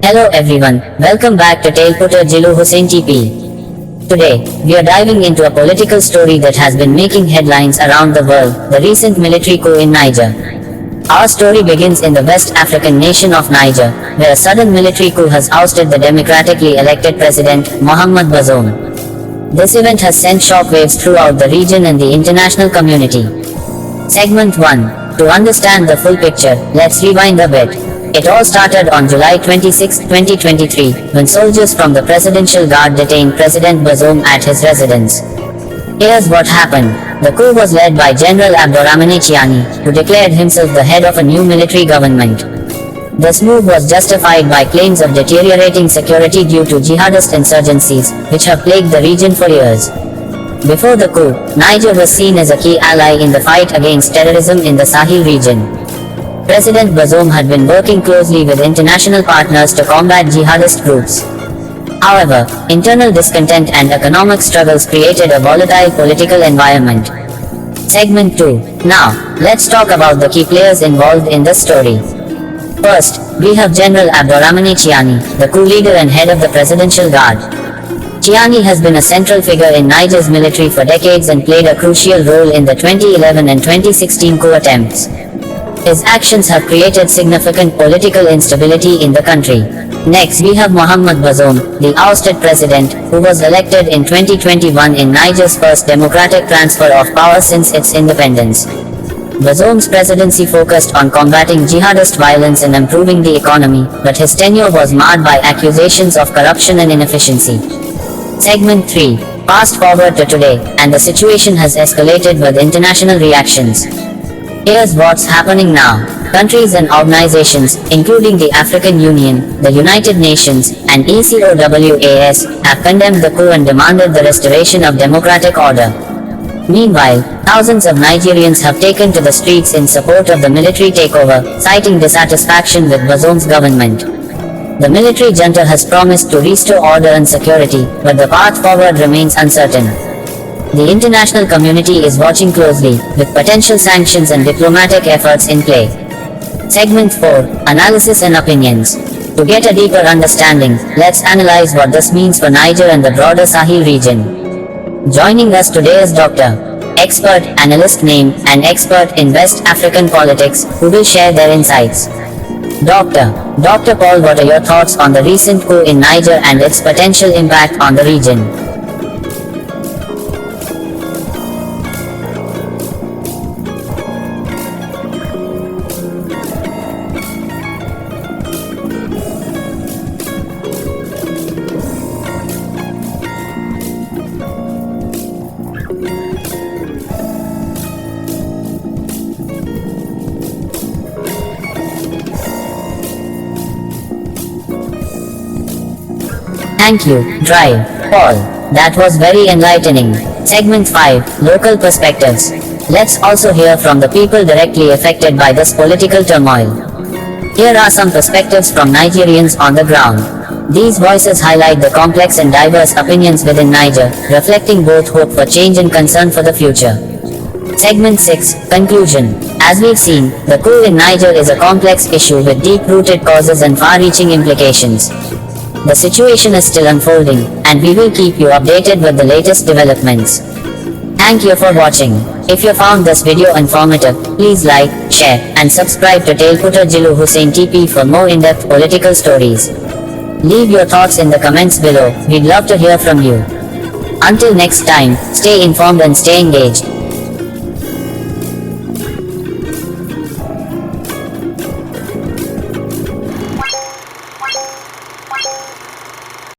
Hello everyone, welcome back to Tailputter Jilu Hussain TP. Today, we are diving into a political story that has been making headlines around the world, the recent military coup in Niger. Our story begins in the West African nation of Niger, where a sudden military coup has ousted the democratically elected president, Mohamed Bazoum. This event has sent shockwaves throughout the region and the international community. Segment 1. To understand the full picture, let's rewind a bit. It all started on July 26, 2023, when soldiers from the Presidential Guard detained President Bazoum at his residence. Here's what happened. The coup was led by General Abdourahmane Tiani, who declared himself the head of a new military government. This move was justified by claims of deteriorating security due to jihadist insurgencies, which have plagued the region for years. Before the coup, Niger was seen as a key ally in the fight against terrorism in the Sahel region. President Bazoum had been working closely with international partners to combat jihadist groups. However, internal discontent and economic struggles created a volatile political environment. Segment 2. Now, let's talk about the key players involved in the story. First, we have General Abdourahmane Tiani, the coup leader and head of the Presidential Guard. Tiani has been a central figure in Niger's military for decades and played a crucial role in the 2011 and 2016 coup attempts. His actions have created significant political instability in the country. Next, we have Mohamed Bazoum, the ousted president, who was elected in 2021 in Niger's first democratic transfer of power since its independence. Bazoum's presidency focused on combating jihadist violence and improving the economy, but his tenure was marred by accusations of corruption and inefficiency. Segment 3. Fast forward to today, and the situation has escalated with international reactions. Here's what's happening now. Countries and organizations, including the African Union, the United Nations, and ECOWAS, have condemned the coup and demanded the restoration of democratic order. Meanwhile, thousands of Nigerians have taken to the streets in support of the military takeover, citing dissatisfaction with Bazoum's government. The military junta has promised to restore order and security, but the path forward remains uncertain. The international community is watching closely, with potential sanctions and diplomatic efforts in play. Segment 4. Analysis and Opinions. To get a deeper understanding, let's analyze what this means for Niger and the broader Sahel region. Joining us today is Dr. Expert, analyst name, and expert in West African politics, who will share their insights. Dr. Paul, what are your thoughts on the recent coup in Niger and its potential impact on the region? Thank you, Drive. Paul. That was very enlightening. Segment 5. Local Perspectives. Let's also hear from the people directly affected by this political turmoil. Here are some perspectives from Nigerians on the ground. These voices highlight the complex and diverse opinions within Niger, reflecting both hope for change and concern for the future. Segment 6. Conclusion. As we've seen, the coup in Niger is a complex issue with deep-rooted causes and far-reaching implications. The situation is still unfolding, and we will keep you updated with the latest developments. Thank you for watching. If you found this video informative, please like, share, and subscribe to Tailputter Jilu Hussain TP for more in-depth political stories. Leave your thoughts in the comments below, we'd love to hear from you. Until next time, stay informed and stay engaged.